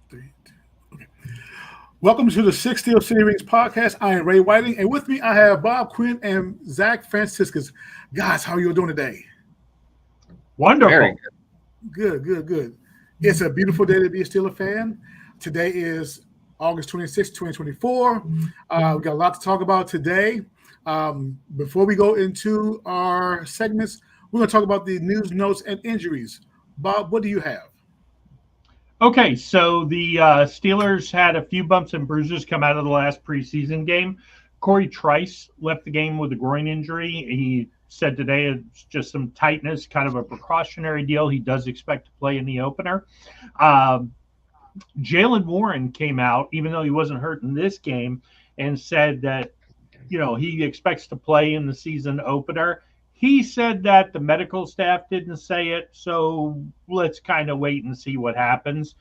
Three, two. Okay. Welcome to the Six Steel City Rings podcast. I am Ray Whiting, and with me I have Bob Quinn and Zach Franciscus. Guys, how are you doing today? Very Wonderful. Good, good, good. It's a beautiful day to be a Steeler fan. Today is August 26, 2024. We got a lot to talk about today. Before we go into our segments, we're going to talk about the news, notes, and injuries. Bob, what do you have? Okay, so the Steelers had a few bumps and bruises come out of the last preseason game. Corey Trice left the game with a groin injury. He said today it's just some tightness, kind of a precautionary deal. He does expect to play in the opener. Um, Jalen Warren came out, even though he wasn't hurt in this game, and said that he expects to play in the season opener. He said that the medical staff didn't say it, so let's kind of wait and see what happens.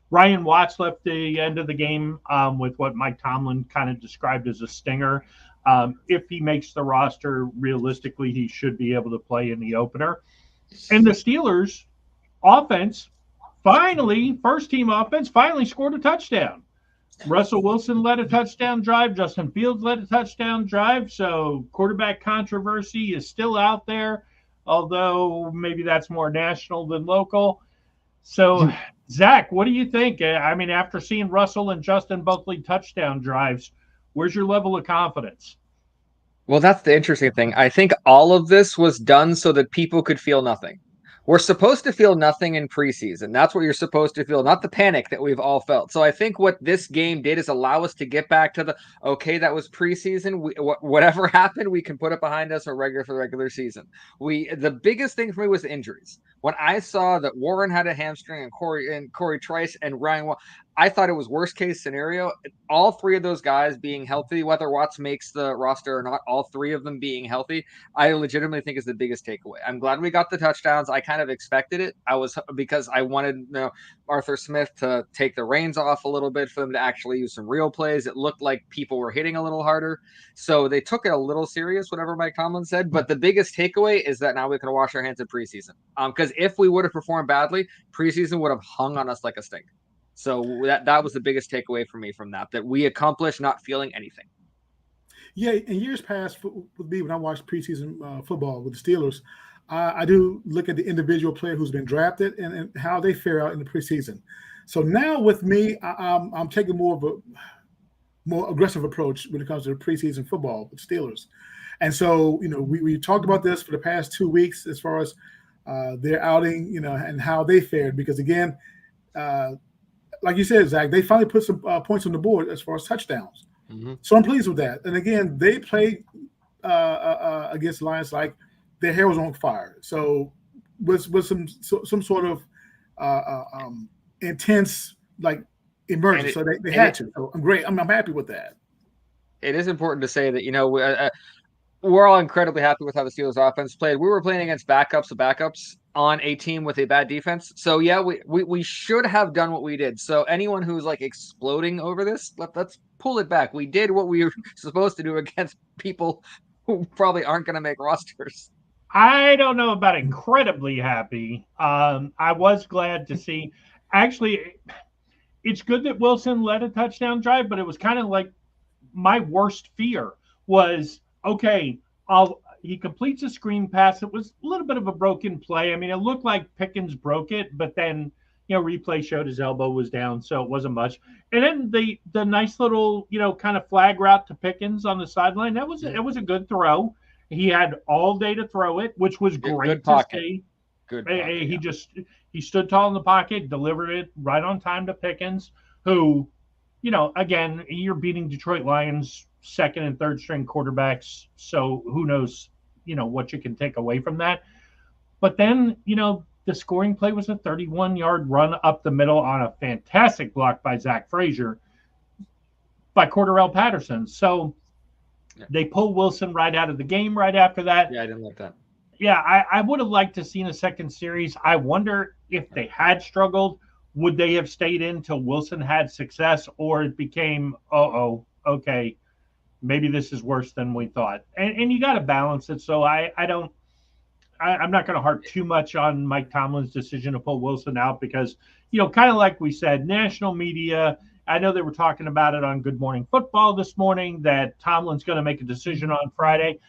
Ryan Watts left the end of the game with what Mike Tomlin kind of described as a stinger. If he makes the roster, realistically, he should be able to play in the opener. And the Steelers offense finally, first team offense, finally scored a touchdown. Russell Wilson led a touchdown drive. Justin Fields led a touchdown drive. So quarterback controversy is still out there, although maybe that's more national than local. So, Zach, what do you think? I mean, after seeing Russell and Justin both lead touchdown drives, where's your level of confidence? Well, that's the interesting thing. I think all of this was done so that people could feel nothing. We're supposed to feel nothing in preseason. That's what you're supposed to feel, not the panic that we've all felt. So I think what this game did is allow us to get back to the okay, that was preseason. Whatever happened, we can put it behind us or regular for the regular season. The biggest thing for me was injuries. When I saw that Warren had a hamstring and Corey Trice and Ryan, I thought it was worst case scenario. All three of those guys being healthy, whether Watts makes the roster or not, all three of them being healthy, I legitimately think is the biggest takeaway. I'm glad we got the touchdowns. I kind of expected it. Because I wanted Arthur Smith to take the reins off a little bit for them to actually use some real plays. It looked like people were hitting a little harder. So they took it a little serious, whatever Mike Tomlin said. But the biggest takeaway is that now we can wash our hands in preseason. Because if we would have performed badly, preseason would have hung on us like a stink. So that was the biggest takeaway for me from that we accomplished not feeling anything. Yeah, in years past, with me when I watched preseason football with the Steelers, I do look at the individual player who's been drafted and how they fare out in the preseason. So now with me, I'm taking more aggressive approach when it comes to preseason football with Steelers. And so, we talked about this for the past 2 weeks as far as their outing, and how they fared. Because again, like you said, Zach, they finally put some points on the board as far as touchdowns. Mm-hmm. So I'm pleased with that. And again, they played against Lions like their hair was on fire. So with some sort of intense emergence. So they had to. So I'm great. I'm happy with that. It is important to say that we're all incredibly happy with how the Steelers offense played. We were playing against backups on a team with a bad defense. So yeah, we should have done what we did. So anyone who's exploding over this, let's pull it back. We did what we were supposed to do against people who probably aren't going to make rosters. I don't know about incredibly happy. I was glad to see. Actually, it's good that Wilson led a touchdown drive, but it was kind of like my worst fear was, okay, he completes a screen pass. It was a little bit of a broken play. I mean, it looked like Pickens broke it, but then, replay showed his elbow was down, so it wasn't much. And then the nice little, kind of flag route to Pickens on the sideline, it was a good throw. He had all day to throw it, which was great to see. Good pocket, He stood tall in the pocket, delivered it right on time to Pickens, who, again, you're beating Detroit Lions second and third string quarterbacks. So who knows, what you can take away from that. But then, the scoring play was a 31-yard run up the middle on a fantastic block by Zach Frazier by Cordarrelle Patterson. So they pull Wilson right out of the game right after that. Yeah, I didn't like that. Yeah, I would have liked to seen a second series. I wonder if they had struggled, would they have stayed in till Wilson had success, or it became, okay, maybe this is worse than we thought. And you got to balance it. So I don't I'm not going to harp too much on Mike Tomlin's decision to pull Wilson out because, kind of like we said, national media. I know they were talking about it on Good Morning Football this morning that Tomlin's going to make a decision on Friday.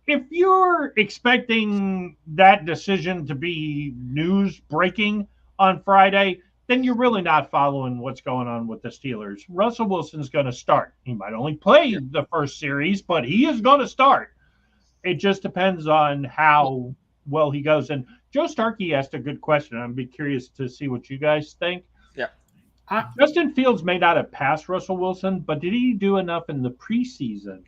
If you're expecting that decision to be news breaking on Friday, then you're really not following what's going on with the Steelers. Russell Wilson's going to start. He might only play the first series, but he is going to start. It just depends on how well he goes. And Joe Starkey asked a good question. I'd be curious to see what you guys think. Yeah. Justin Fields may not have passed Russell Wilson, but did he do enough in the preseason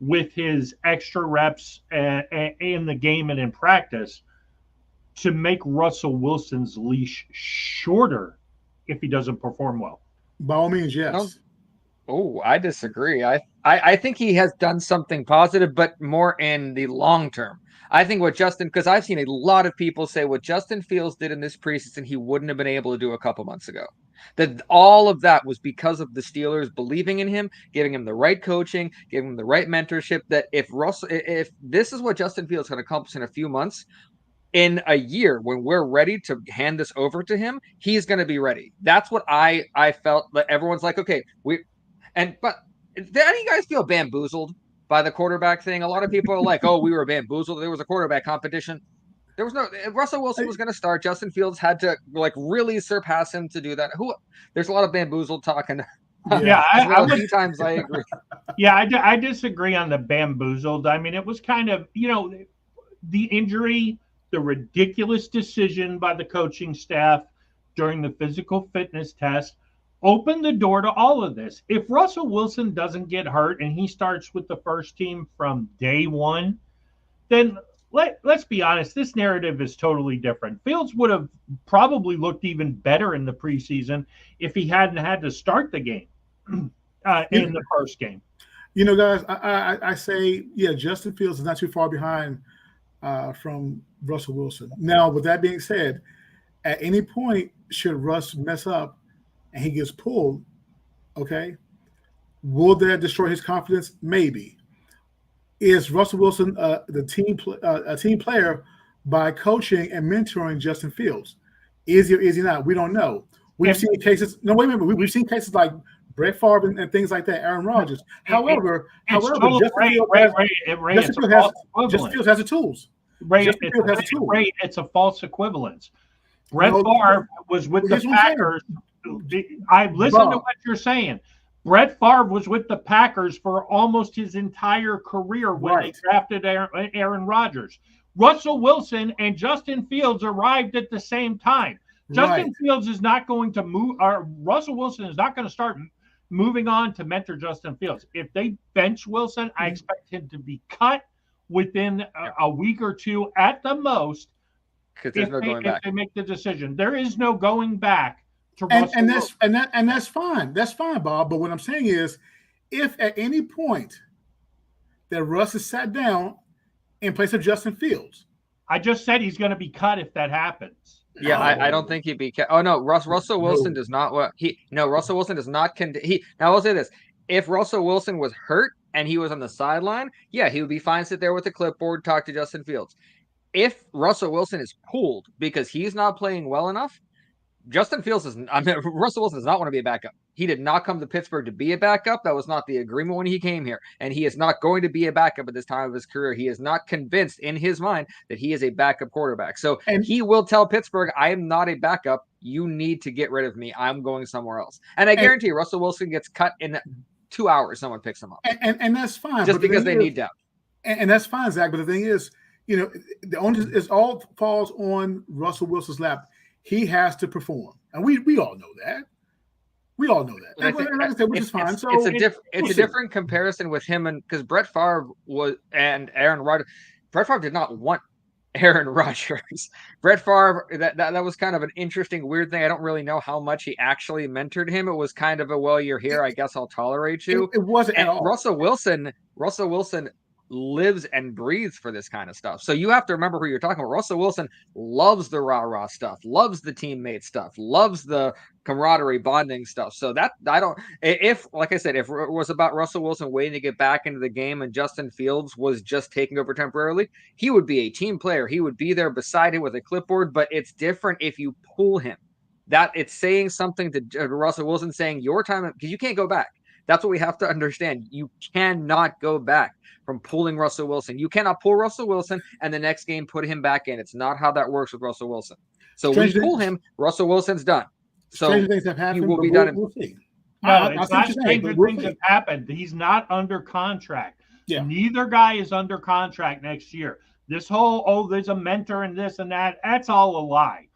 with his extra reps in the game and in practice to make Russell Wilson's leash shorter if he doesn't perform well? By all means, yes. I disagree. I think he has done something positive, but more in the long term. I think because I've seen a lot of people say what Justin Fields did in this preseason, he wouldn't have been able to do a couple months ago. That all of that was because of the Steelers believing in him, giving him the right coaching, giving him the right mentorship. That if this is what Justin Fields can accomplish in a few months, in a year when we're ready to hand this over to him, he's going to be ready. That's what I felt. That everyone's like, okay, but did any of you guys feel bamboozled by the quarterback thing? A lot of people are like, oh, we were bamboozled. There was a quarterback competition. There was no. Russell Wilson was going to start. Justin Fields had to really surpass him to do that. There's a lot of bamboozled talking. Yeah, a few times I agree. Yeah, I disagree on the bamboozled. I mean, it was kind of the injury, the ridiculous decision by the coaching staff during the physical fitness test opened the door to all of this. If Russell Wilson doesn't get hurt and he starts with the first team from day one, then let's be honest, this narrative is totally different. Fields would have probably looked even better in the preseason if he hadn't had to start the game in the first game. Guys, I say, Justin Fields is not too far behind from Russell Wilson. Now, with that being said, at any point, should Russ mess up and he gets pulled, okay, will that destroy his confidence? Maybe. Is Russell Wilson a team player by coaching and mentoring Justin Fields? Is he or is he not? We don't know. We've seen cases. No, wait a minute. We've seen cases like Brett Favre and things like that. Aaron Rodgers. However, Justin Fields has the tools. It's a false equivalence. Brett Favre was with the Packers. I've listened to what you're saying. Brett Favre was with the Packers for almost his entire career when they drafted Aaron Rodgers. Russell Wilson and Justin Fields arrived at the same time. Justin Fields is not going to move, or Russell Wilson is not going to start moving on to mentor Justin Fields. If they bench Wilson, I expect him to be cut within a week or two at the most. Because there's no going back. If they make the decision, there is no going back. And that's fine. That's fine, Bob. But what I'm saying is, if at any point that Russ is sat down in place of Justin Fields, I just said he's going to be cut if that happens. Yeah, I don't think he'd be cut. Oh no, Russell Wilson does not. Russell Wilson does not. Now I'll say this: if Russell Wilson was hurt and he was on the sideline, he would be fine. Sit there with a clipboard, talk to Justin Fields. If Russell Wilson is pulled because he's not playing well enough, Russell Wilson does not want to be a backup. He did not come to Pittsburgh to be a backup. That was not the agreement when he came here. And he is not going to be a backup at this time of his career. He is not convinced in his mind that he is a backup quarterback. So he will tell Pittsburgh, I am not a backup. You need to get rid of me. I'm going somewhere else. And I guarantee you, Russell Wilson gets cut in 2 hours. Someone picks him up. And that's fine. Just because they need depth. And that's fine, Zach. But the thing is, the onus is all falls on Russell Wilson's lap. He has to perform, and we all know that. We all know that, and like I said, which is fine. So it's a different comparison with him, and because Brett Favre and Aaron Rodgers. Brett Favre did not want Aaron Rodgers. Brett Favre, that was kind of an interesting, weird thing. I don't really know how much he actually mentored him. It was kind of a, well, you're here, I guess I'll tolerate you. It wasn't at all. Russell Wilson lives and breathes for this kind of stuff. So you have to remember who you're talking about. Russell Wilson loves the rah-rah stuff, loves the teammate stuff, loves the camaraderie bonding stuff. So that I don't, if, like I said, if it was about Russell Wilson waiting to get back into the game and Justin Fields was just taking over temporarily, he would be a team player. He would be there beside him with a clipboard, but it's different if you pull him. That it's saying something to Russell Wilson, saying your time, because you can't go back. That's what we have to understand. You cannot go back from pulling Russell Wilson. You cannot pull Russell Wilson and the next game put him back in. It's not how that works with Russell Wilson. So we pull him, Russell Wilson's done. So stranger things have happened, he will be done. We'll see. No, it's not stranger things have happened. He's not under contract. Yeah. Neither guy is under contract next year. This whole, there's a mentor and this and that, that's all a lie.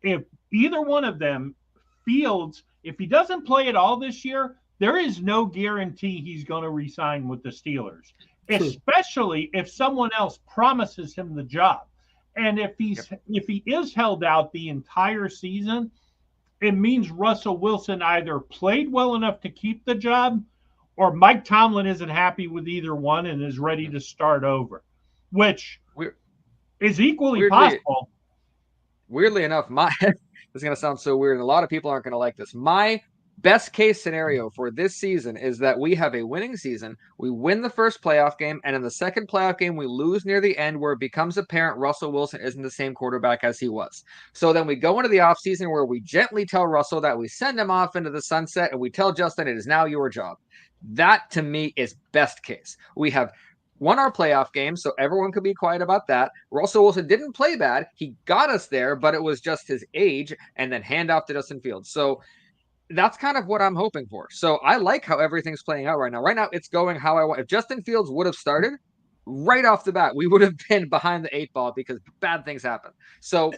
If either one of them, Fields, if he doesn't play at all this year, there is no guarantee he's going to re-sign with the Steelers, especially if someone else promises him the job. And if he is held out the entire season, it means Russell Wilson either played well enough to keep the job, or Mike Tomlin isn't happy with either one and is ready to start over, which is equally possible. Weirdly enough, this is going to sound so weird, and a lot of people aren't going to like this. My best case scenario for this season is that we have a winning season. We win the first playoff game, and in the second playoff game, we lose near the end, where it becomes apparent Russell Wilson isn't the same quarterback as he was. So then we go into the offseason where we gently tell Russell that we send him off into the sunset, and we tell Justin it is now your job. That, to me, is best case. We have won our playoff game, so everyone could be quiet about that. Russell Wilson didn't play bad. He got us there, but it was just his age, and then hand off to Justin Fields. So that's kind of what I'm hoping for. So I like how everything's playing out right now. Right now, it's going how I want. If Justin Fields would have started right off the bat, we would have been behind the 8 ball because bad things happen. So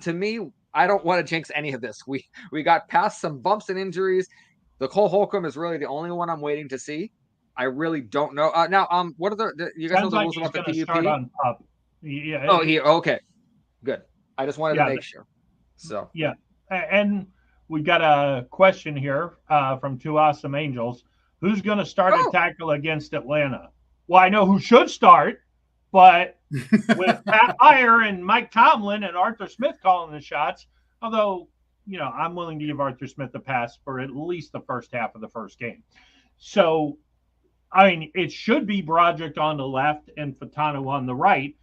to me, I don't want to jinx any of this. We got past some bumps and injuries. The Cole Holcomb is really the only one I'm waiting to see. I really don't know. Now, what are you guys know the rules about the PUP? Start on PUP. Yeah. Oh, okay. Good. I just wanted to make sure. So yeah, and we got a question here from Two Awesome Angels. Who's going to start a tackle against Atlanta? Well, I know who should start, but with Pat Meyer and Mike Tomlin and Arthur Smith calling the shots, although, I'm willing to give Arthur Smith a pass for at least the first half of the first game. So, it should be Broderick on the left and Fatano on the right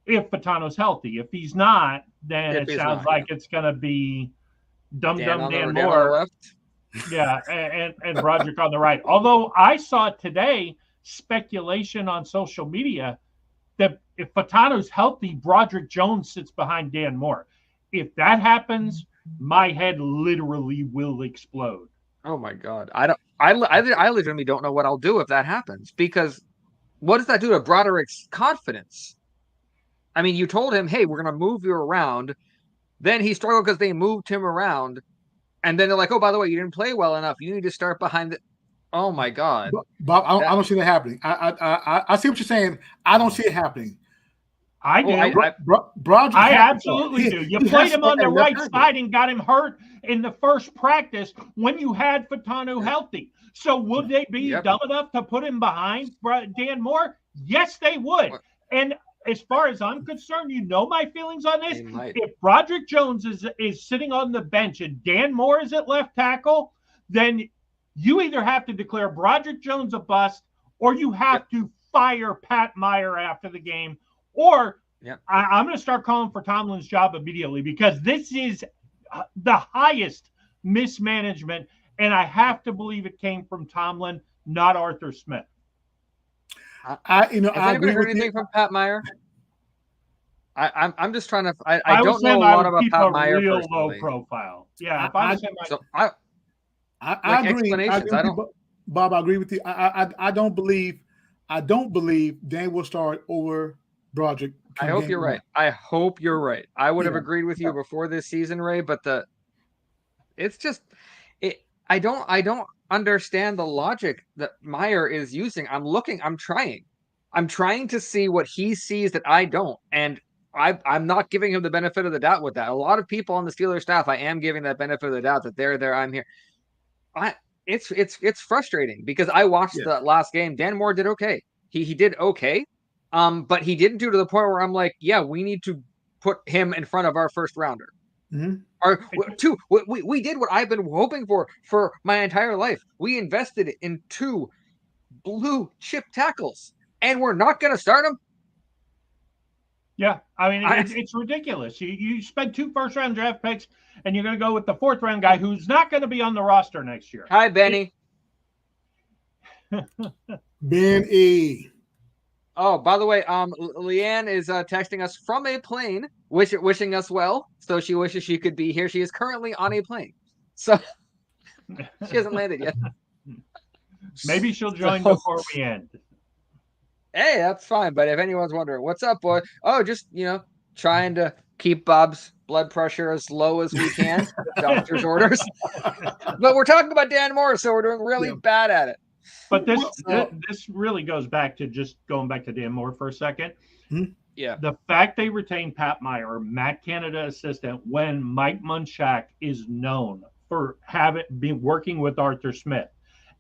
if Fatano's healthy. If he's not, then it sounds like it's going to be Dan Moore. Yeah, and Broderick on the right. Although I saw today speculation on social media that if Fatano's healthy, Broderick Jones sits behind Dan Moore. If that happens, my head literally will explode. Oh my God. I legitimately don't know what I'll do if that happens, because what does that do to Broderick's confidence? You told him, hey, we're going to move you around. Then he struggled because they moved him around. And then they're like, oh, by the way, you didn't play well enough. You need to start behind the. Oh my God. Bob, I don't see that happening. I see what you're saying. I don't see it happening. I do. I absolutely do. You played him on the right side and got him hurt in the first practice when you had Fatano healthy. So would they be dumb enough to put him behind Dan Moore? Yes, they would. And as far as I'm concerned, my feelings on this. If Broderick Jones is sitting on the bench and Dan Moore is at left tackle, then you either have to declare Broderick Jones a bust, or you have to fire Pat Meyer after the game. Or I'm going to start calling for Tomlin's job immediately, because this is the highest mismanagement, and I have to believe it came from Tomlin, not Arthur Smith. I agree heard anything from Pat Meyer? I'm just trying to. I don't know a lot about Pat Meyer. Real low profile. Yeah, if I agree. Explanations. Bob, I agree with you. I don't believe Dan will start over Broderick. I hope you're right. I would have agreed with you before this season, Ray, but it's just I don't understand the logic that Meyer is using. I'm trying to see what he sees that I don't, and I'm not giving him the benefit of the doubt with that. A lot of people on the Steelers staff, I am giving that benefit of the doubt that they're there, I'm here. It's frustrating because I watched the last game. Dan Moore did okay. He did okay, but he didn't do to the point where I'm like, yeah, we need to put him in front of our first rounder. Mm-hmm. Or two, we did what I've been hoping for my entire life. We invested in 2 blue chip tackles, and we're not going to start them. Yeah, I mean, it's ridiculous. You spend 2 first-round draft picks, and you're going to go with the 4th-round guy who's not going to be on the roster next year. Hi, Benny. Ben E. Oh, by the way, Leanne is texting us from a plane, wishing us well. So she wishes she could be here. She is currently on a plane, so she hasn't landed yet. Maybe she'll join before we end. Hey, that's fine. But if anyone's wondering, what's up, boy? Oh, just trying to keep Bob's blood pressure as low as we can. Doctor's orders. But we're talking about Dan Moore, so we're doing really bad at it. But this really goes back to just going back to Dan Moore for a second. Mm-hmm. Yeah. The fact they retained Pat Meyer, Matt Canada assistant, when Mike Munchak is known for been working with Arthur Smith,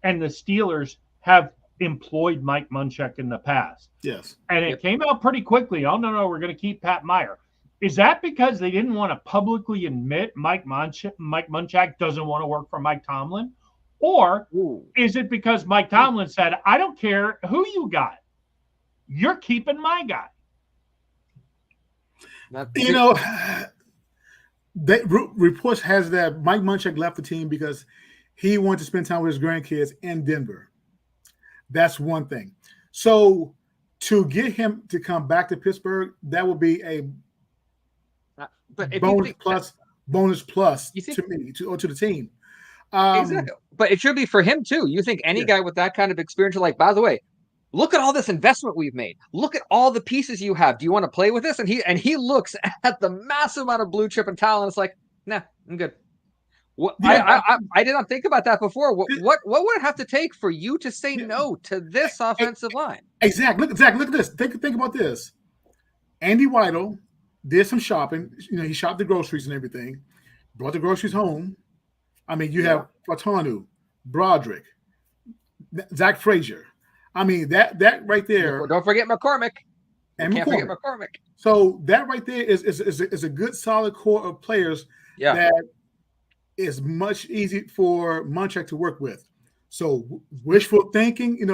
and the Steelers have employed Mike Munchak in the past. Yes. And it came out pretty quickly. Oh, no, we're going to keep Pat Meyer. Is that because they didn't want to publicly admit Mike Munchak doesn't want to work for Mike Tomlin? Or is it because Mike Tomlin said, I don't care who you got. You're keeping my guy. Reports has that Mike Munchak left the team because he wanted to spend time with his grandkids in Denver. That's one thing. So to get him to come back to Pittsburgh, that would be a bonus plus to me to the team. Exactly. But it should be for him too. You think any guy with that kind of experience, like, by the way, look at all this investment we've made. Look at all the pieces you have. Do you want to play with this? And he looks at the massive amount of blue chip and talent. And it's like, nah, I'm good. I did not think about that before. What would it have to take for you to say no to this offensive line? Exactly. Look at this. Think about this. Andy Weidel did some shopping. He shopped the groceries and everything. Brought the groceries home. I mean, you have Fatanu, Broderick, Zach Frazier. I mean, that right there. Don't forget McCormick. And Can't forget McCormick. So that right there is a good solid core of players that is much easy for Munchak to work with. So wishful thinking,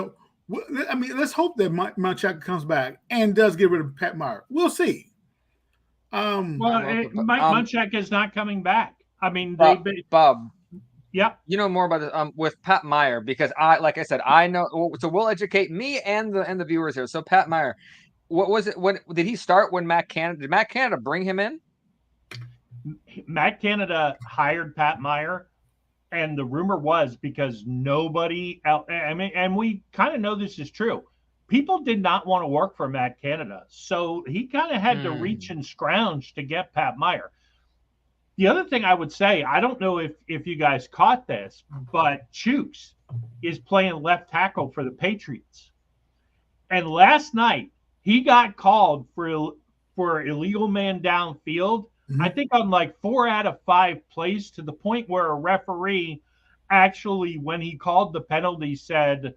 I mean, let's hope that Munchak comes back and does get rid of Pat Meyer. We'll see. Mike Munchak is not coming back. I mean, Bob. Yeah, you know more about this with Pat Meyer, because I know. So we'll educate me and the viewers here. So Pat Meyer, what was it? When did he start? Did Matt Canada bring him in? Matt Canada hired Pat Meyer, and the rumor was because nobody else. I mean, and we kind of know this is true. People did not want to work for Matt Canada, so he kind of had to reach and scrounge to get Pat Meyer. The other thing I would say, I don't know if you guys caught this, but Chooks is playing left tackle for the Patriots. And last night, he got called for illegal man downfield, I think on like 4 out of 5 plays, to the point where a referee actually, when he called the penalty, said,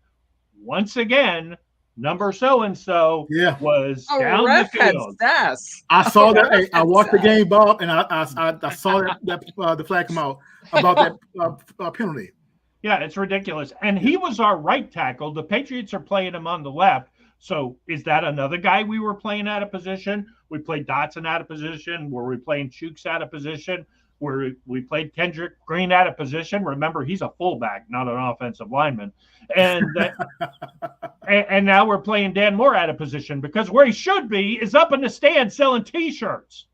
once again, number so-and-so was down the field. I saw that. Hey, I watched the game, Bob, and I saw that the flag come out about that penalty. Yeah, it's ridiculous. And he was our right tackle. The Patriots are playing him on the left. So is that another guy we were playing out of position? We played Dotson out of position. Were we playing Chooks out of position? Where we played Kendrick Green out of position? Remember, he's a fullback, not an offensive lineman. And and now we're playing Dan Moore out of position, because where he should be is up in the stand selling T-shirts.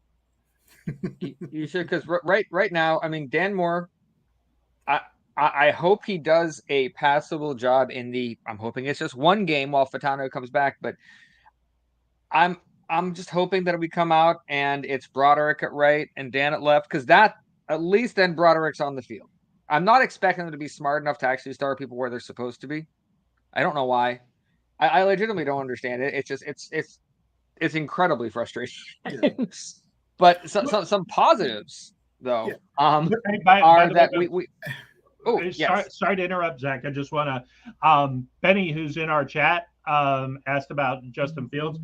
You should, because right now, I mean, Dan Moore, I hope he does a passable job I'm hoping it's just one game while Fatano comes back, but I'm just hoping that we come out and it's Broderick at right and Dan at left, because that at least then Broderick's on the field. I'm not expecting them to be smart enough to actually start people where they're supposed to be. I don't know why. I legitimately don't understand it. It's just it's incredibly frustrating. Yeah. But some positives though are that we sorry to interrupt, Zach. I just want to Benny, who's in our chat, asked about Justin Fields.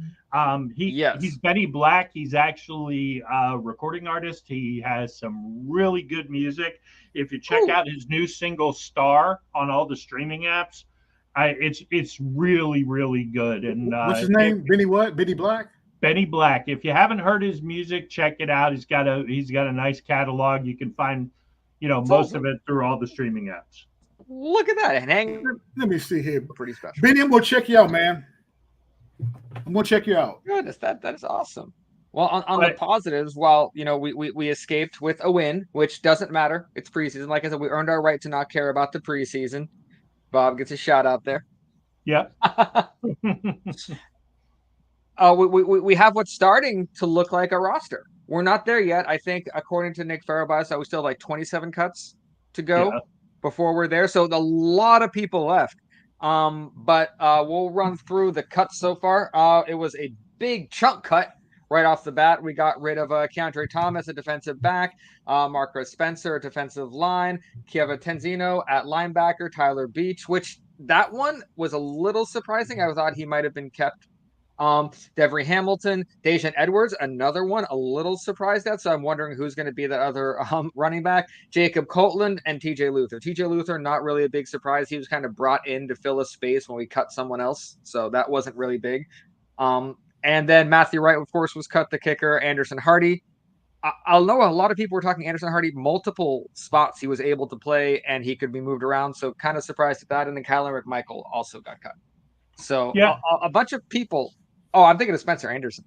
Yes. He's Benny Black. He's actually a recording artist. He has some really good music. If you check out his new single "Star" on all the streaming apps, it's really really good. And What's his name? Benny what? Benny Black? Benny Black. If you haven't heard his music, check it out. He's got a nice catalog. You can find, most of it through all the streaming apps. Look at that. And hang. Let me see here. Pretty special. Benny, I'm gonna check you out, man. I'm gonna check you out. Goodness, that is awesome. Well, on the positives, while we escaped with a win, which doesn't matter. It's preseason. Like I said, we earned our right to not care about the preseason. Bob gets a shout out there. Yeah. We have what's starting to look like a roster. We're not there yet. I think, according to Nick Farabaugh, we still have like 27 cuts to go before we're there. So a lot of people left. But we'll run through the cuts so far. It was a big chunk cut right off the bat. We got rid of Keandre Thomas, a defensive back, Marcus Spencer, a defensive line, Kieva Tenzino at linebacker, Tyler Beach, which that one was a little surprising. I thought he might have been kept. Devery Hamilton, Dejan Edwards, another one, a little surprised at. So I'm wondering who's going to be the other running back. Jacob Copeland and TJ Luther. TJ Luther, not really a big surprise. He was kind of brought in to fill a space when we cut someone else. So that wasn't really big. And then Matthew Wright, of course, was cut, the kicker. Anderson Hardy. I'll know a lot of people were talking Anderson Hardy, multiple spots he was able to play and he could be moved around. So kind of surprised at that. And then Kylan McMichael also got cut. So a bunch of people. Oh, I'm thinking of Spencer Anderson.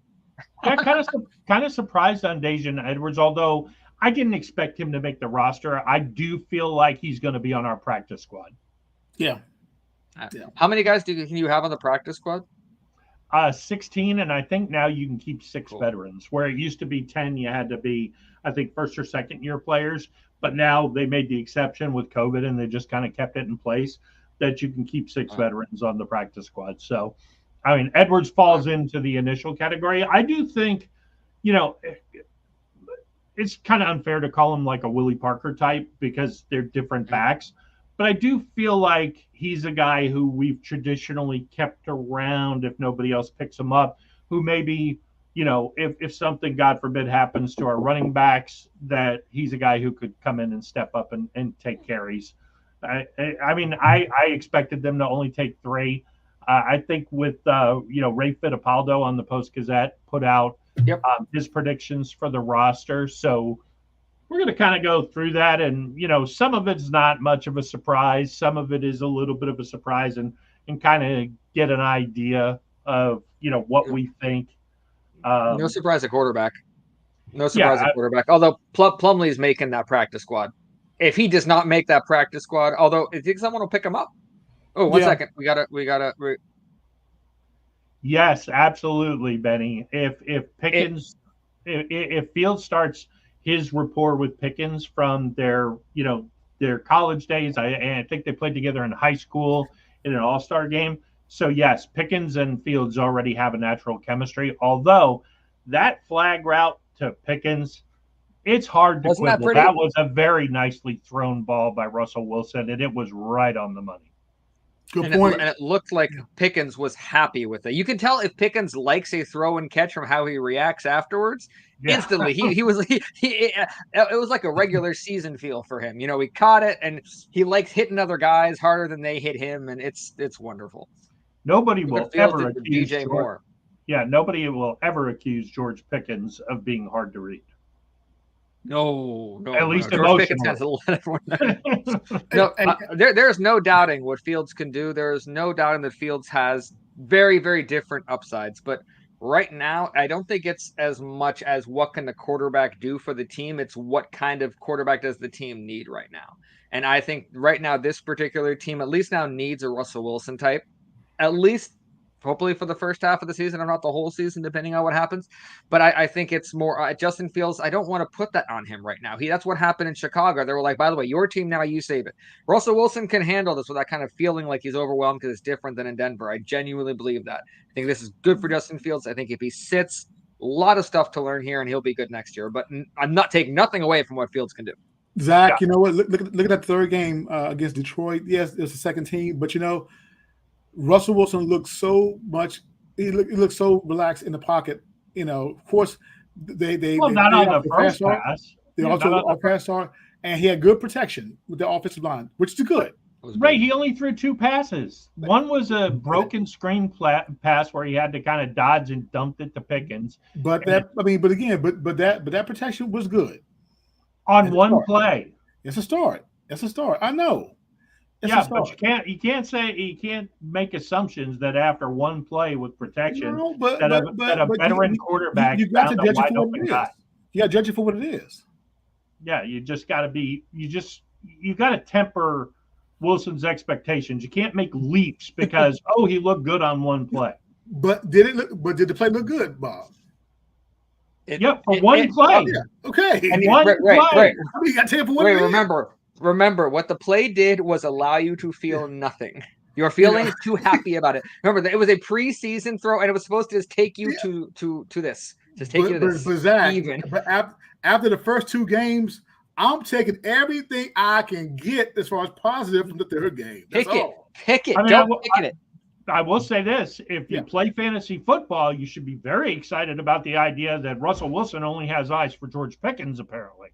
Yeah, kind of surprised on Dejan Edwards, although I didn't expect him to make the roster. I do feel like he's going to be on our practice squad. Yeah. How many guys can you have on the practice squad? 16, and I think now you can keep 6 veterans. Where it used to be 10, you had to be, I think, first or second year players. But now they made the exception with COVID, and they just kind of kept it in place that you can keep 6 veterans on the practice squad. So, I mean, Edwards falls into the initial category. I do think, it's kind of unfair to call him like a Willie Parker type because they're different backs. But I do feel like he's a guy who we've traditionally kept around if nobody else picks him up, who maybe, if something, God forbid, happens to our running backs, that he's a guy who could come in and step up and take carries. I expected them to only take 3. I think with, Ray Fittipaldo on the Post-Gazette put out his predictions for the roster. So we're going to kind of go through that. And, some of it's not much of a surprise. Some of it is a little bit of a surprise and kind of get an idea of, what we think. No surprise at quarterback. At quarterback. Although Plumlee's making that practice squad. If he does not make that practice squad, although I think someone will pick him up. Oh, one second. We gotta. Yes, absolutely, Benny. If Pickens, if Fields starts his rapport with Pickens from their college days, I think they played together in high school in an all-star game. So yes, Pickens and Fields already have a natural chemistry. Although that flag route to Pickens, it's hard to quibble. That was a very nicely thrown ball by Russell Wilson, and it was right on the money. Good point. And it looked like Pickens was happy with it. You can tell if Pickens likes a throw and catch from how he reacts afterwards. Yeah. Instantly, it was like a regular season feel for him. He caught it, and he likes hitting other guys harder than they hit him, and it's wonderful. Nobody will ever accuse DJ Moore. Yeah, nobody will ever accuse George Pickens of being hard to read. No. At least George Pickens has to let everyone know. There's no doubting what Fields can do. There is no doubting that Fields has very, very different upsides. But right now, I don't think it's as much as what can the quarterback do for the team. It's what kind of quarterback does the team need right now. And I think right now, this particular team at least now needs a Russell Wilson type. At least, hopefully for the first half of the season, or not the whole season, depending on what happens. But I think it's more Justin Fields. I don't want to put that on him right now. That's what happened in Chicago. They were like, by the way, your team now, you save it. Russell Wilson can handle this without kind of feeling like he's overwhelmed because it's different than in Denver. I genuinely believe that. I think this is good for Justin Fields. I think if he sits, a lot of stuff to learn here, and he'll be good next year. But I'm not taking nothing away from what Fields can do. Zach, you know what? Look at that third game against Detroit. Yes, it was the second team, but Russell Wilson looks so much. He looks so relaxed in the pocket. Of course, they Well, not on off the the fast first start. pass. They Yeah, also not on the off fast start, and he had good protection with the offensive line, which is good. Right, he only threw 2 passes. One was a broken screen pass where he had to kind of dodge and dumped it to Pickens. But that protection was good on one play. It's a start. It's a start. I know. But you can't make assumptions that after one play with protection that a veteran quarterback you got to judge it for what it is. guy. You got to judge it for what it is. Yeah, you got to temper Wilson's expectations. You can't make leaps because he looked good on one play. But did the play look good, Bob? For one play. Okay. And one right. play. You got to take it for what it is. Remember, what the play did was allow you to feel nothing. You're feeling too happy about it. Remember, it was a preseason throw, and it was supposed to just take you to this. Just take you to this. But Zach, after the first 2 games, I'm taking everything I can get as far as positive from the third game. Pick it. Don't pick it. I will say this. If you play fantasy football, you should be very excited about the idea that Russell Wilson only has eyes for George Pickens, apparently.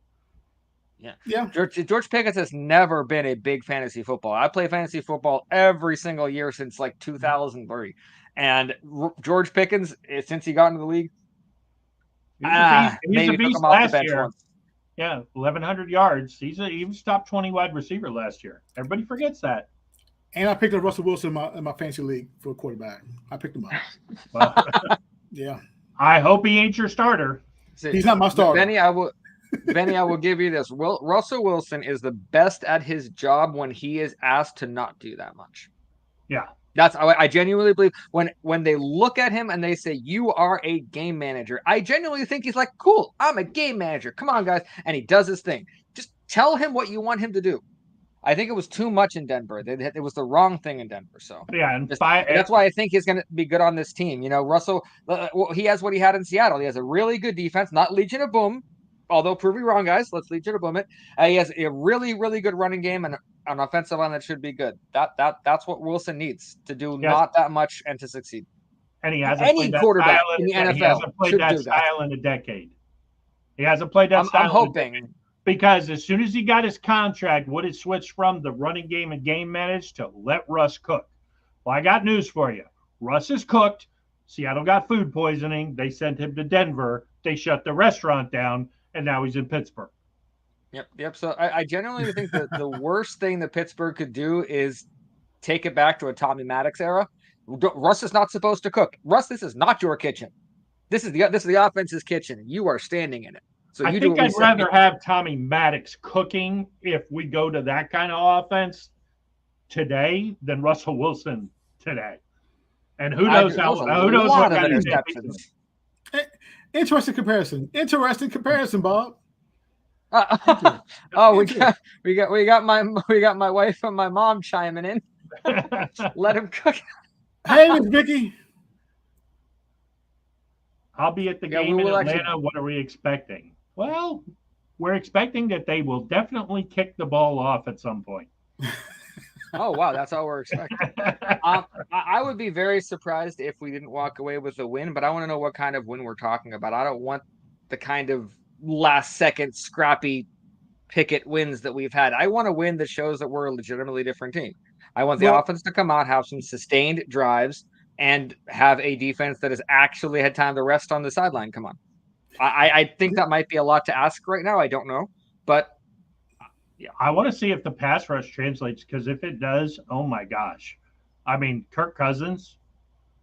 Yeah. George Pickens has never been a big fantasy football. I play fantasy football every single year since like 2003. And George Pickens, since he got into the league, he was a beast last year. Once. Yeah, 1,100 yards. He was top 20 wide receiver last year. Everybody forgets that. And I picked up Russell Wilson in my fantasy league for a quarterback. I picked him up. Yeah. I hope he ain't your starter. He's not my starter. Benny, I will give you this. Russell Wilson is the best at his job when he is asked to not do that much. Yeah. I genuinely believe when they look at him and they say, you are a game manager, I genuinely think he's like, cool, I'm a game manager. Come on, guys. And he does his thing. Just tell him what you want him to do. I think it was too much in Denver. It was the wrong thing in Denver. So that's why I think he's going to be good on this team. Russell, he has what he had in Seattle. He has a really good defense, not Legion of Boom. Although prove me wrong, guys. Let's Legion of Boom it. He has a really, really good running game and an offensive line that should be good. That's what Wilson needs to do. Not that much and to succeed. And he hasn't any played quarterback that in the NFL. He hasn't played that style in a decade. He hasn't played that style. I'm hoping. Because as soon as he got his contract, Wood had switched from the running game and game manage to let Russ cook. Well, I got news for you. Russ is cooked. Seattle got food poisoning. They sent him to Denver. They shut the restaurant down, and now he's in Pittsburgh. Yep. So I genuinely think that the worst thing that Pittsburgh could do is take it back to a Tommy Maddox era. Russ is not supposed to cook. Russ, this is not your kitchen. This is the offense's kitchen. You are standing in it. So I think I'd rather have Tommy Maddox cooking if we go to that kind of offense today than Russell Wilson today. And who knows what kind of interceptions. Interesting comparison, Bob. We got my wife and my mom chiming in. Let him cook. Hey, Miss Vicky. I'll be at the game in Atlanta. What are we expecting? Well, we're expecting that they will definitely kick the ball off at some point. Oh, wow. That's all we're expecting. I would be very surprised if we didn't walk away with a win, but I want to know what kind of win we're talking about. I don't want the kind of last-second scrappy Pickett wins that we've had. I want a win that shows that we're a legitimately different team. I want the offense to come out, have some sustained drives, and have a defense that has actually had time to rest on the sideline. Come on. I think that might be a lot to ask right now. I don't know. But yeah, I want to see if the pass rush translates, because if it does, oh my gosh. I mean, Kirk Cousins.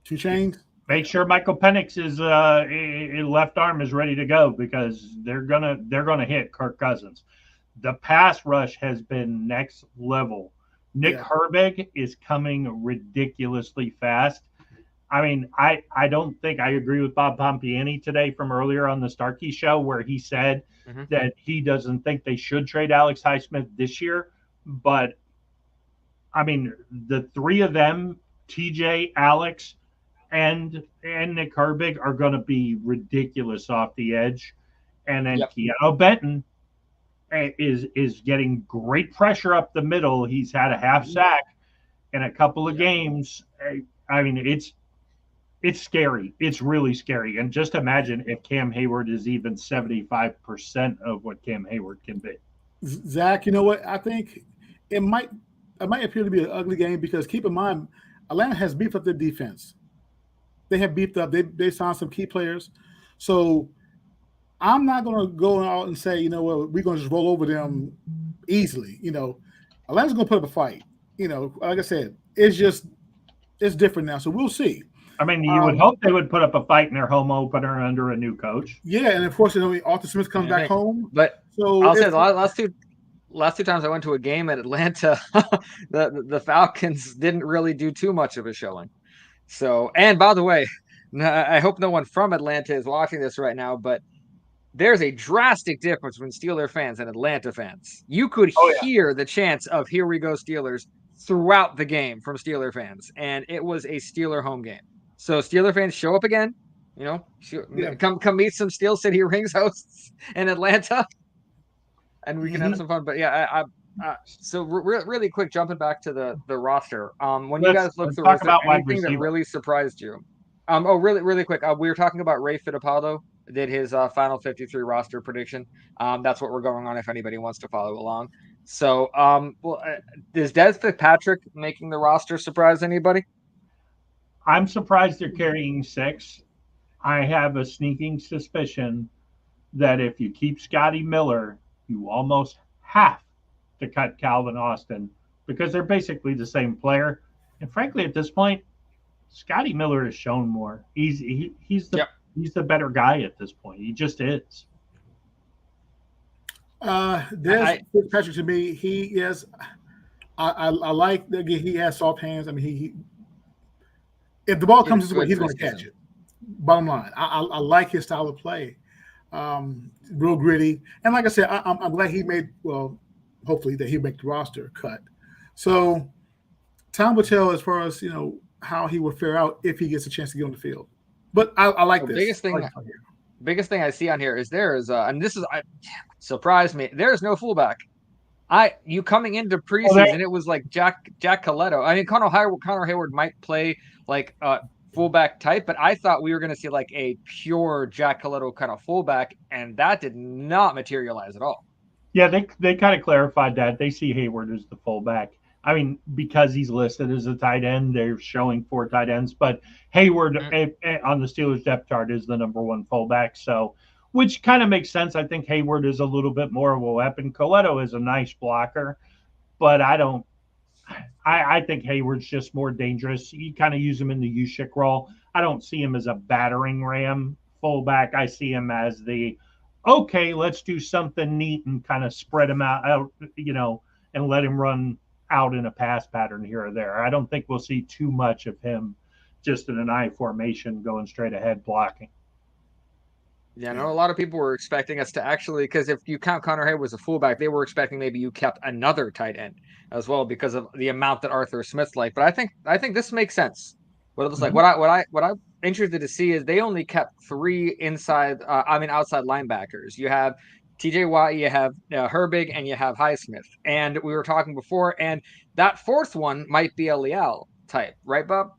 2 chains. Make sure Michael Penix's left arm is ready to go, because they're gonna hit Kirk Cousins. The pass rush has been next level. Nick Herbig is coming ridiculously fast. I mean, I don't think I agree with Bob Pompiani today from earlier on the Starkey show, where he said that he doesn't think they should trade Alex Highsmith this year. But, I mean, the 3 of them, TJ, Alex, and Nick Herbig, are going to be ridiculous off the edge. And then Keanu Benton is getting great pressure up the middle. He's had a half sack. in a couple of games. I mean, it's scary. It's really scary. And just imagine if Cam Hayward is even 75% of what Cam Hayward can be. Zach, you know what? I think it might appear to be an ugly game because keep in mind, Atlanta has beefed up their defense. They have beefed up. They signed some key players. So I'm not going to go out and say, you know what, we're going to just roll over them easily. You know, Atlanta's going to put up a fight. You know, like I said, it's different now. So we'll see. I mean, you would hope they would put up a fight in their home opener under a new coach. Yeah, and unfortunately, Arthur Smith comes back home. But so I'll say the last two times I went to a game at Atlanta, the Falcons didn't really do too much of a showing. So, and by the way, I hope no one from Atlanta is watching this right now, but there's a drastic difference between Steeler fans and Atlanta fans. You could hear the chants of "Here we go Steelers" throughout the game from Steeler fans, and it was a Steeler home game. So Steeler fans, show up again. You know, come meet some Steel City Rings hosts in Atlanta, and we can have some fun. But yeah, so really quick, jumping back to the roster. When you guys look through, was there anything that really surprised you? Really quick. We were talking about Ray Fittipaldo did his final 53 roster prediction. That's what we're going on if anybody wants to follow along. So, is Des Fitzpatrick making the roster surprise anybody? I'm surprised they're carrying 6. I have a sneaking suspicion that if you keep Scotty Miller, you almost have to cut Calvin Austin because they're basically the same player. And frankly, at this point, Scotty Miller has shown more. He's the better guy at this point. He just is. Des Fitzpatrick to me, he is. I like that he has soft hands. I mean, he if the ball comes his way, he's going to catch it. Bottom line, I like his style of play. Real gritty, and like I said, I'm glad he made. Well, hopefully that he make the roster cut. So time will tell as far as how he will fare out if he gets a chance to get on the field. But I like this. Biggest thing I see on here is and this is surprised me. There is no fullback. You coming into preseason, it was like Jack Coletto. I mean, Connor Hayward might play like fullback type, but I thought we were going to see like a pure Jack Coletto kind of fullback, and that did not materialize at all. Yeah, they kind of clarified that. They see Hayward as the fullback. I mean, because he's listed as a tight end, they're showing 4 tight ends, but Hayward on the Steelers depth chart is the number 1 fullback. So, which kind of makes sense. I think Hayward is a little bit more of a weapon. Coletto is a nice blocker, but I think Hayward's just more dangerous. You kind of use him in the U-Shick role. I don't see him as a battering ram fullback. I see him as let's do something neat and kind of spread him out, and let him run out in a pass pattern here or there. I don't think we'll see too much of him just in an I formation going straight ahead blocking. Yeah, I know a lot of people were expecting us to actually, because if you count Connor Hayward as a fullback, they were expecting maybe you kept another tight end as well because of the amount that Arthur Smith's like. But I think this makes sense. What it looks like. What I'm interested to see is they only kept 3 outside linebackers. You have TJ Watt, you have Herbig, and you have Highsmith. And we were talking before, and that 4th one might be a Leal type, right, Bob?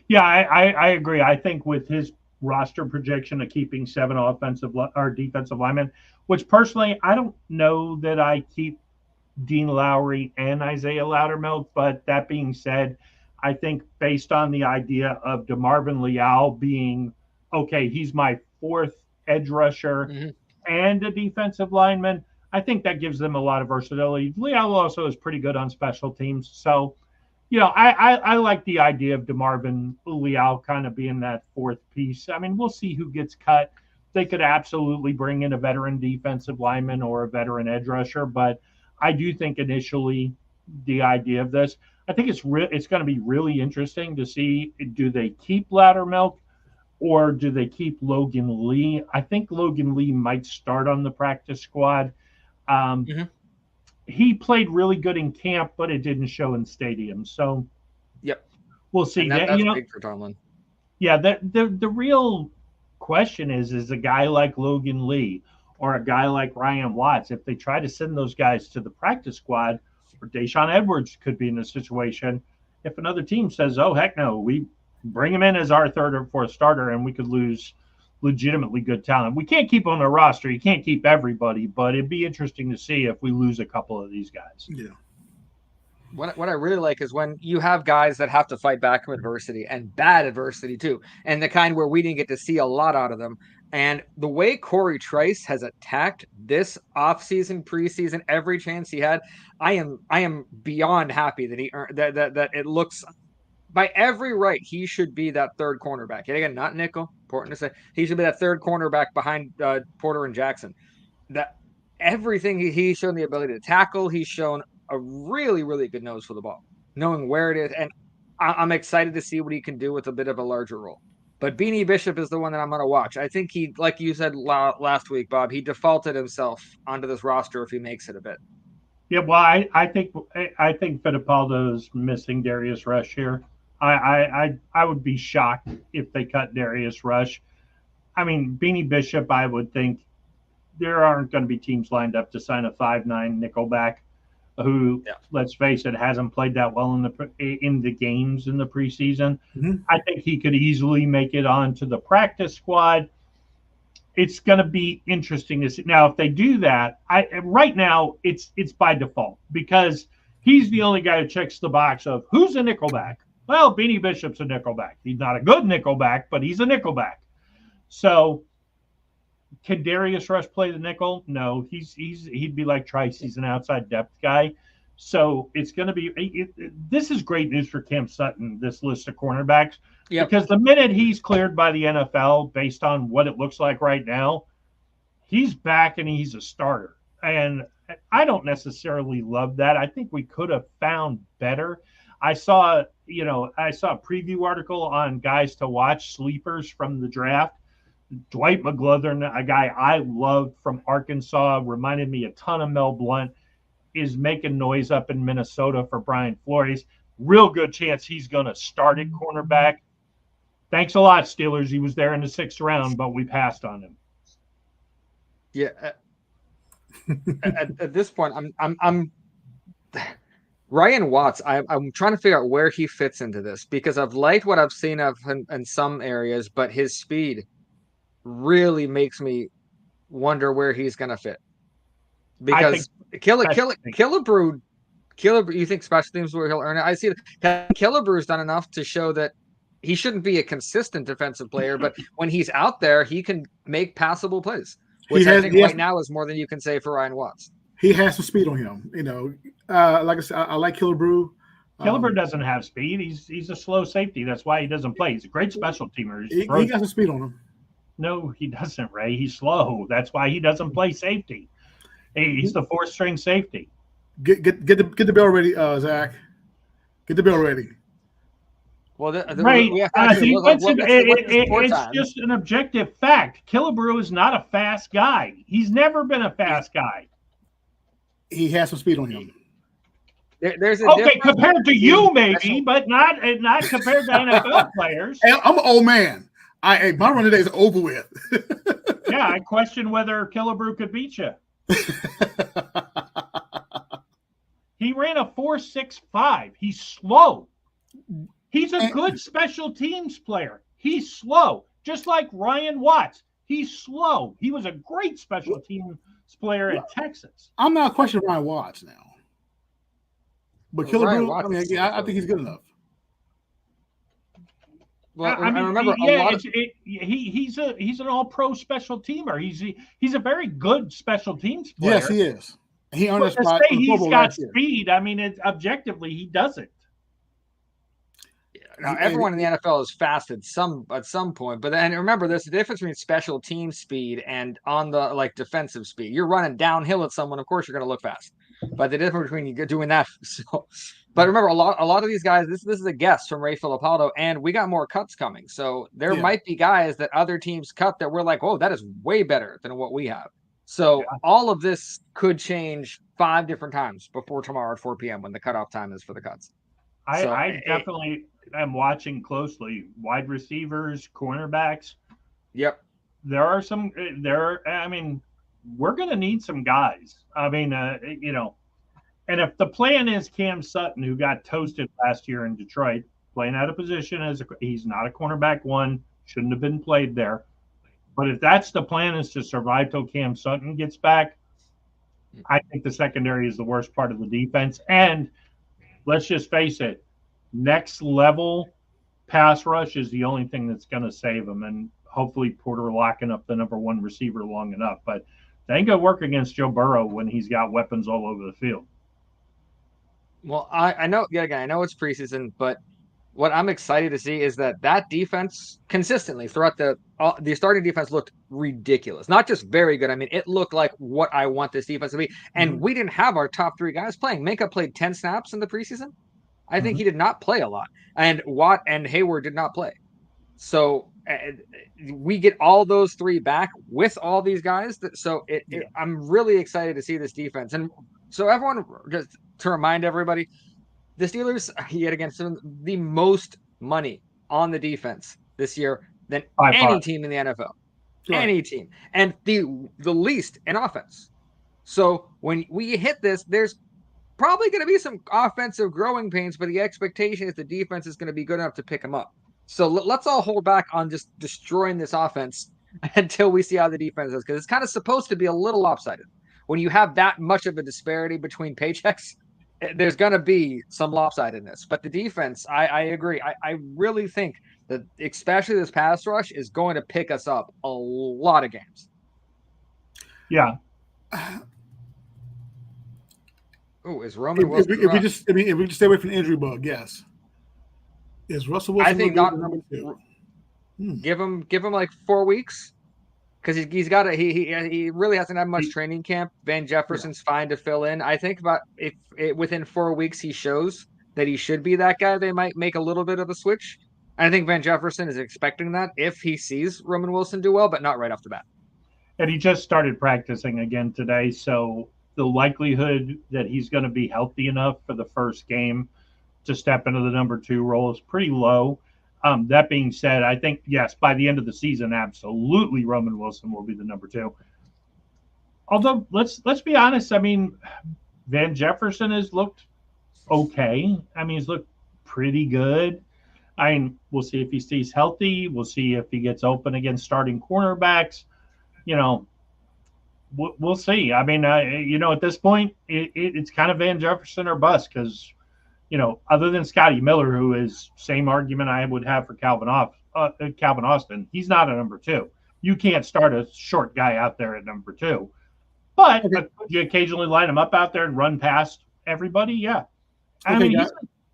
Yeah, I agree. I think with his roster projection of keeping 7 offensive or defensive linemen, which personally I don't know that I keep Dean Lowry and Isaiah Loudermilk, but that being said, I think based on the idea of DeMarvin Leal being he's my 4th edge rusher and a defensive lineman, I think that gives them a lot of versatility. Leal also is pretty good on special teams, so I like the idea of DeMarvin Leal kind of being that 4th piece. I mean, we'll see who gets cut. They could absolutely bring in a veteran defensive lineman or a veteran edge rusher, but I do think initially the idea of this, I think it's going to be really interesting to see, do they keep Loudermilk or do they keep Logan Lee? I think Logan Lee might start on the practice squad. He played really good in camp, but it didn't show in stadium. So, we'll see. That's big for Tomlin. Yeah, the real question is a guy like Logan Lee or a guy like Ryan Watts, if they try to send those guys to the practice squad, or Deshaun Edwards could be in a situation, if another team says, "Oh heck no, we bring him in as our third or fourth starter," and we could lose legitimately good talent. We can't keep on the roster. You can't keep everybody, but it'd be interesting to see if we lose a couple of these guys. Yeah. What I really like is when you have guys that have to fight back from adversity, and bad adversity too, and the kind where we didn't get to see a lot out of them. And the way Corey Trice has attacked this offseason, preseason, every chance he had, I am beyond happy that he earned that it looks by every right he should be that third cornerback. And again, not nickel. Important to say, he should be that third cornerback behind Porter and Jackson. That everything he's shown the ability to tackle, he's shown a really, really good nose for the ball, knowing where it is. And I'm excited to see what he can do with a bit of a larger role. But Beanie Bishop is the one that I'm going to watch. I think he, like you said last week, Bob, he defaulted himself onto this roster if he makes it a bit. Yeah, well, I think Fittipaldo's missing Darius Rush here. I would be shocked if they cut Darius Rush. I mean, Beanie Bishop, I would think there aren't going to be teams lined up to sign a 5'9" nickelback who, let's face it, hasn't played that well in the games in the preseason. Mm-hmm. I think he could easily make it onto the practice squad. It's going to be interesting to see. Now, if they do that, right now it's by default because he's the only guy who checks the box of who's a nickelback. Well, Beanie Bishop's a nickelback. He's not a good nickelback, but he's a nickelback. So, can Darius Rush play the nickel? No, he'd be like Trice. He's an outside depth guy. So it's going to be. This is great news for Cam Sutton. This list of cornerbacks, because the minute he's cleared by the NFL, based on what it looks like right now, he's back and he's a starter. And I don't necessarily love that. I think we could have found better. I saw a preview article on guys to watch, sleepers from the draft. Dwight McGlothern, a guy I loved from Arkansas, reminded me a ton of Mel Blount, is making noise up in Minnesota for Brian Flores. Real good chance he's going to start at cornerback. Thanks a lot, Steelers. He was there in the 6th round, but we passed on him. Yeah. At this point, I'm Ryan Watts. I'm trying to figure out where he fits into this because I've liked what I've seen of him in some areas, but his speed really makes me wonder where he's going to fit. Because Killebrew, you think special teams where he'll earn it? I see Killebrew's done enough to show that he shouldn't be a consistent defensive player, but when he's out there, he can make passable plays, which I think right now is more than you can say for Ryan Watts. He has some speed on him. Like I said, I like Killebrew. Killebrew doesn't have speed. He's a slow safety. That's why he doesn't play. He's a great special teamer. He got some speed on him. No, he doesn't, Ray. He's slow. That's why he doesn't play safety. He's the 4th-string safety. Get the bell ready, Zach. Get the bell ready. Well, it's just an objective fact. Killebrew is not a fast guy. He's never been a fast guy. He has some speed on him. There's compared to you, maybe, but not compared to NFL players. Hey, I'm an old man. My running days are over with. Yeah, I question whether Killebrew could beat you. He ran a 4.65. He's slow. He's a good special teams player. He's slow, just like Ryan Watts. He's slow. He was a great special teams player at Texas. I'm not questioning Ryan Watts now, but Killebrew, I think he's good enough. Well, I remember he's an all-pro special teamer. He's a very good special teams player. Yes, he is. He earned a spot. He's got speed. I mean, objectively, he doesn't. Now, everyone in the NFL is fast at some point, but then remember, there's a difference between special team speed and on the defensive speed. You're running downhill at someone, of course, you're going to look fast. But the difference between you doing that, but remember, a lot of these guys, this is a guess from Ray Fittipaldo, and we got more cuts coming. So there might be guys that other teams cut that we're like, oh, that is way better than what we have. So all of this could change 5 different times before tomorrow at 4 p.m. when the cutoff time is for the cuts. I definitely am watching closely. Wide receivers, cornerbacks. Yep. There are some we're going to need some guys. I mean, And if the plan is Cam Sutton, who got toasted last year in Detroit, playing out of position he's not a cornerback one, shouldn't have been played there. But if that's the plan, is to survive till Cam Sutton gets back, I think the secondary is the worst part of the defense. And let's just face it, next level pass rush is the only thing that's going to save them. And hopefully Porter locking up the number one receiver long enough. But they ain't going to work against Joe Burrow when he's got weapons all over the field. Well, I know, yeah, again, I know it's preseason, but what I'm excited to see is that defense consistently throughout the starting defense looked ridiculous. Not just very good. I mean, it looked like what I want this defense to be. And we didn't have our top three guys playing. Minka played 10 snaps in the preseason. I think he did not play a lot. And Watt and Hayward did not play. So we get all those three back with all these guys. I'm really excited to see this defense. And so everyone, just to remind everybody, the Steelers, yet again, spend the most money on the defense this year than any team in the NFL. Right. Any team. And the least in offense. So when we hit this, there's probably going to be some offensive growing pains, but the expectation is the defense is going to be good enough to pick them up. So let's all hold back on just destroying this offense until we see how the defense is, because it's kind of supposed to be a little lopsided. When you have that much of a disparity between paychecks, there's going to be some lopsidedness. But the defense, I agree. I really think that especially this pass rush is going to pick us up a lot of games. Yeah. Oh, is Roman Wilson? If we just stay away from the injury bug, yes. Is Russell Wilson? I think not. Give him like 4 weeks, because he's got he really hasn't had much training camp. Van Jefferson's fine to fill in. I think about if within 4 weeks he shows that he should be that guy, they might make a little bit of a switch. And I think Van Jefferson is expecting that if he sees Roman Wilson do well, but not right off the bat. And he just started practicing again today, so the likelihood that he's going to be healthy enough for the first game to step into the number 2 role is pretty low. That being said, I think, yes, by the end of the season, absolutely Roman Wilson will be the number 2. Although, let's be honest, I mean, Van Jefferson has looked okay. I mean, he's looked pretty good. I mean, we'll see if he stays healthy. We'll see if he gets open against starting cornerbacks. You know, we'll see. I mean, at this point, it's kind of Van Jefferson or bust, because, other than Scotty Miller, who is same argument I would have for Calvin Austin, he's not a number 2. You can't start a short guy out there at number 2. But you occasionally line him up out there and run past everybody, yeah. I mean,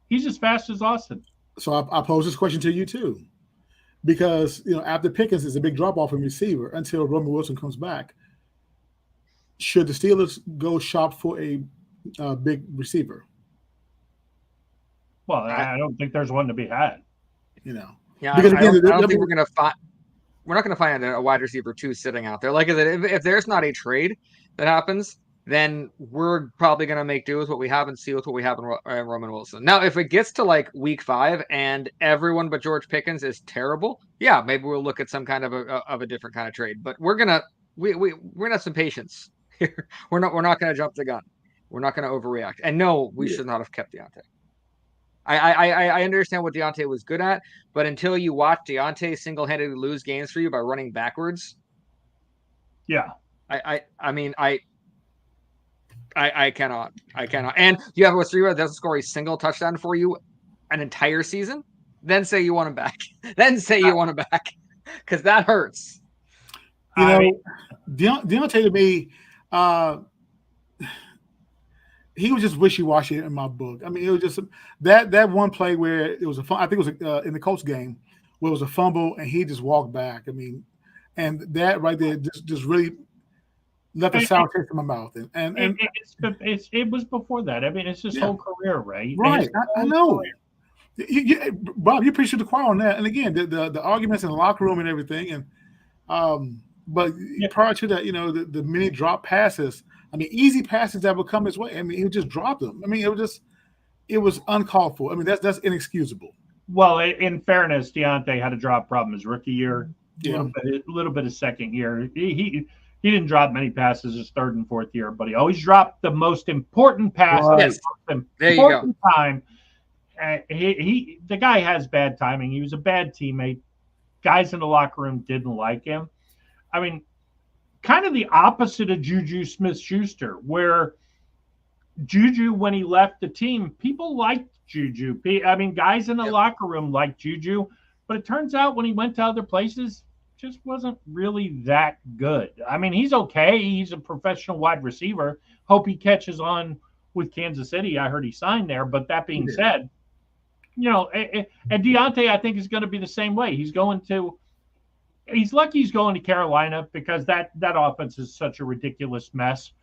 he's as fast as Austin. So I pose this question to you too, because after Pickens is a big drop off in receiver until Roman Wilson comes back. Should the Steelers go shop for a big receiver? Well, I don't think there's one to be had. Yeah, because I don't think we're going to find. We're not going to find a wide receiver 2 sitting out there. Like I said, if there's not a trade that happens, then we're probably going to make do with what we have and see with what we have in Roman Wilson. Now, if it gets to like week 5 and everyone but George Pickens is terrible, yeah, maybe we'll look at some kind of a different kind of trade. But we're gonna have some patience here. We're not going to jump the gun. We're not going to overreact. And no, we should not have kept Deontay. I understand what Deontay was good at, but until you watch Deontay single-handedly lose games for you by running backwards, yeah, I cannot. And you have a receiver that doesn't score a single touchdown for you an entire season, then say you want him back. Because that hurts. Deontay to me, he was just wishy-washy in my book. I mean, it was just that one play where it was I think it was in the Colts game where it was a fumble and he just walked back. I mean, and that right there just really left a sour taste in my mouth. And it was before that. I mean, it's his whole career, right? Right. I know. Bob, you preached the choir on that. And again, the arguments in the locker room and everything. And but prior to that, the many drop passes. I mean, easy passes that would come his way. I mean, he would just drop them. I mean, it was uncalled for. I mean, that's inexcusable. Well, in fairness, Deontay had a drop problem his rookie year. A little bit of second year. he didn't drop many passes his third and fourth year, but he always dropped the most important pass at Yes. the most There you go. important time. The guy has bad timing. He was a bad teammate. Guys in the locker room didn't like him. I mean, kind of the opposite of Juju Smith-Schuster, where Juju, when he left the team, people liked Juju. I mean, guys in the locker room liked Juju, but it turns out when he went to other places, just wasn't really that good. I mean, he's okay. He's a professional wide receiver. Hope he catches on with Kansas City. I heard he signed there. But that being said, and Deontay, I think, is going to be the same way. He's lucky he's going to Carolina because that offense is such a ridiculous mess.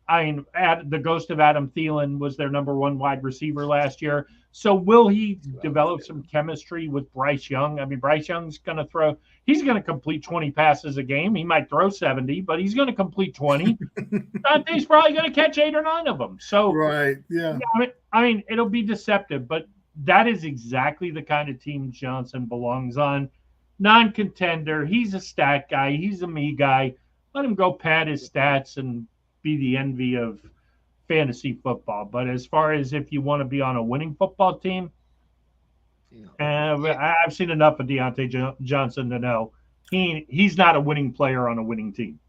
I mean, the ghost of Adam Thielen was their number one wide receiver last year. So will he develop some chemistry with Bryce Young? I mean, Bryce Young's going to he's going to complete 20 passes a game. He might throw 70, but he's going to complete 20. Dante's probably going to catch 8 or 9 of them. So, right. Yeah. I mean, it'll be deceptive, but that is exactly the kind of team Johnson belongs on. Non-contender. He's a stat guy. He's a me guy. Let him go pad his stats and be the envy of fantasy football. But as far as if you want to be on a winning football team, I've seen enough of Deontay Johnson to know he's not a winning player on a winning team.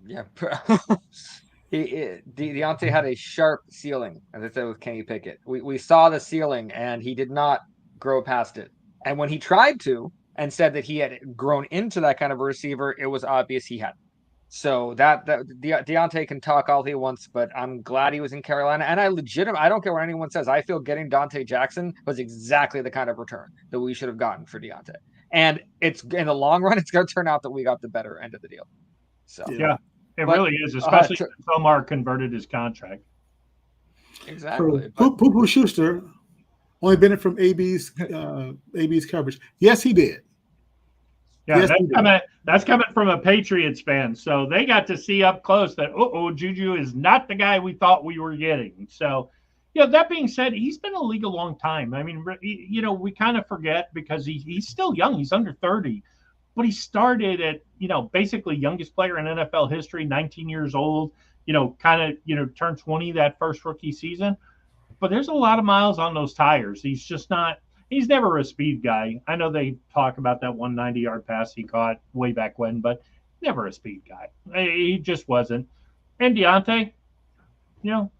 Yeah. Deontay had a sharp ceiling, as I said with Kenny Pickett. We saw the ceiling, and he did not grow past it. And when he tried to and said that he had grown into that kind of a receiver, it was obvious he hadn't. So that Deontay can talk all he wants, but I'm glad he was in Carolina. And I don't care what anyone says. I feel getting Dante Jackson was exactly the kind of return that we should have gotten for Deontay. And it's in the long run, it's going to turn out that we got the better end of the deal. So yeah, really is, especially since Omar converted his contract. Exactly. Poo Schuster only been from AB's coverage. Yes, he did. Yeah, yes, that's coming from a Patriots fan. So they got to see up close that, Juju is not the guy we thought we were getting. So, that being said, he's been in the league a long time. I mean, we kind of forget because he's still young. He's under 30. But he started at, basically youngest player in NFL history, 19 years old, turned 20 that first rookie season. But there's a lot of miles on those tires. He's never a speed guy. I know they talk about that 190-yard pass he caught way back when, but never a speed guy. He just wasn't. And Deontay,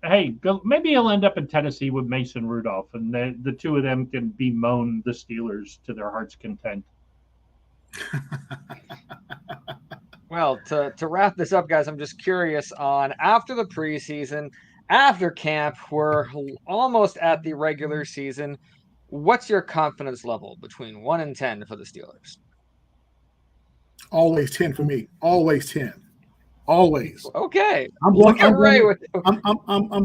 hey, maybe he'll end up in Tennessee with Mason Rudolph, and the two of them can bemoan the Steelers to their heart's content. Well, to wrap this up, guys, I'm just curious on after the preseason, after camp, we're almost at the regular season. What's your confidence level between 1 and 10 for the Steelers? Always 10 for me. Always 10. Always. Okay. I'm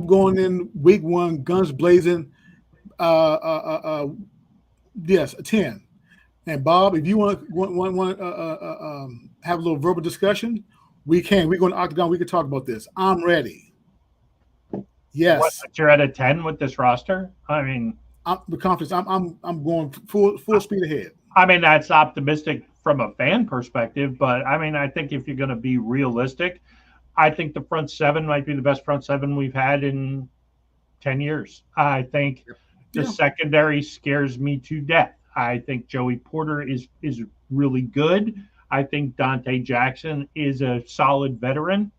going in week 1, guns blazing. Yes, a 10. And Bob, if you want to have a little verbal discussion, we can. We're going to Octagon. We can talk about this. I'm ready. Yes. You're at a 10 with this roster? I mean, the confidence. I'm going full speed ahead. I mean, that's optimistic from a fan perspective, but I mean, I think if you're going to be realistic, I think the front seven might be the best front seven we've had in 10 years. I think the secondary scares me to death. I think Joey Porter is really good. I think Dante Jackson is a solid veteran.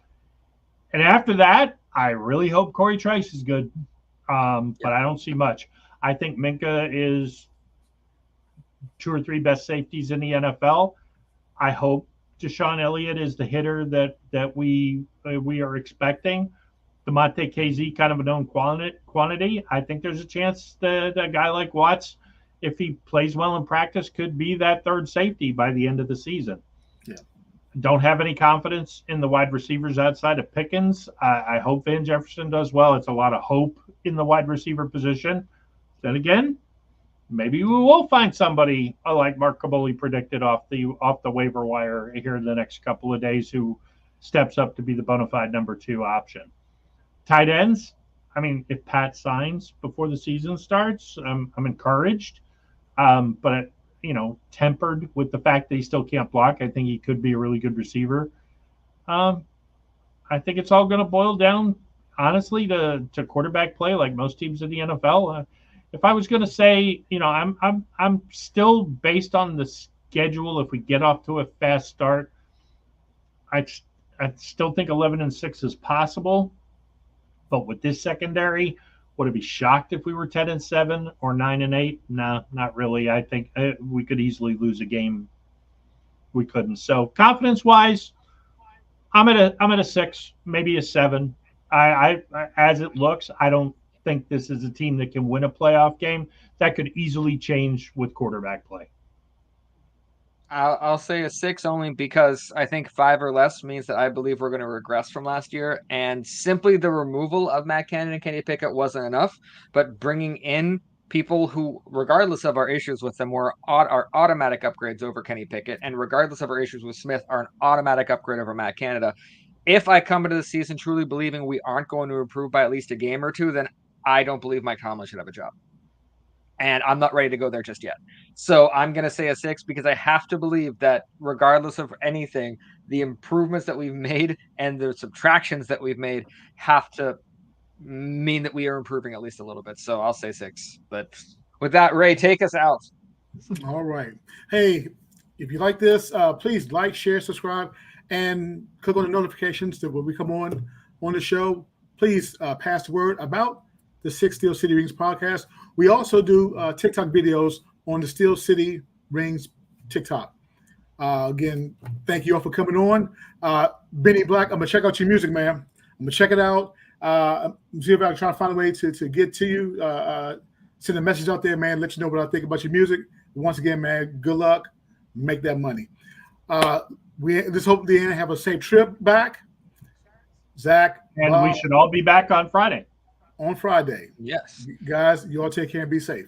And after that, I really hope Corey Trice is good, but I don't see much. I think Minka is 2 or 3 best safeties in the NFL. I hope Deshaun Elliott is the hitter that we are expecting. DeMonte KZ, kind of a known quantity. I think there's a chance that a guy like Watts, if he plays well in practice, could be that third safety by the end of the season. Yeah. Don't have any confidence in the wide receivers outside of Pickens. I hope Van Jefferson does well. It's a lot of hope in the wide receiver position. Then again, maybe we will find somebody like Mark Caboli predicted off the waiver wire here in the next couple of days who steps up to be the bona fide number 2 option. Tight ends, I mean, if Pat signs before the season starts, I'm encouraged. But tempered with the fact that he still can't block. I think he could be a really good receiver. I think it's all going to boil down, honestly, to quarterback play, like most teams in the NFL. If I was going to say, I'm still based on the schedule. If we get off to a fast start, I I still think 11-6 is possible. But with this secondary, would it be shocked if we were 10-7 or 9-8? No, not really. I think we could easily lose a game. We couldn't. So confidence wise, I'm at a 6, maybe a 7. I as it looks, I don't think this is a team that can win a playoff game. That could easily change with quarterback play. I'll say a 6 only because I think 5 or less means that I believe we're going to regress from last year. And simply the removal of Matt Canada and Kenny Pickett wasn't enough, but bringing in people who, regardless of our issues with them, are automatic upgrades over Kenny Pickett, and regardless of our issues with Smith, are an automatic upgrade over Matt Canada. If I come into the season truly believing we aren't going to improve by at least a game or two, then I don't believe Mike Tomlin should have a job. And I'm not ready to go there just yet. So I'm going to say a 6 because I have to believe that regardless of anything, the improvements that we've made and the subtractions that we've made have to mean that we are improving at least a little bit. So I'll say 6. But with that, Ray, take us out. All right. Hey, if you like this, please like, share, subscribe, and click on the notifications that when we come on the show, please pass the word about the Six Steel City Rings podcast. We also do TikTok videos on the Steel City Rings TikTok. Again, thank you all for coming on. Benny Black, I'm going to check out your music, man. I'm going to check it out. See if I can try to find a way to get to you. Send a message out there, man. Let you know what I think about your music. Once again, man, good luck. Make that money. We just hope the end have a safe trip back. Zach. And we should all be back on Friday. On Friday. Yes. Guys, you all take care and be safe.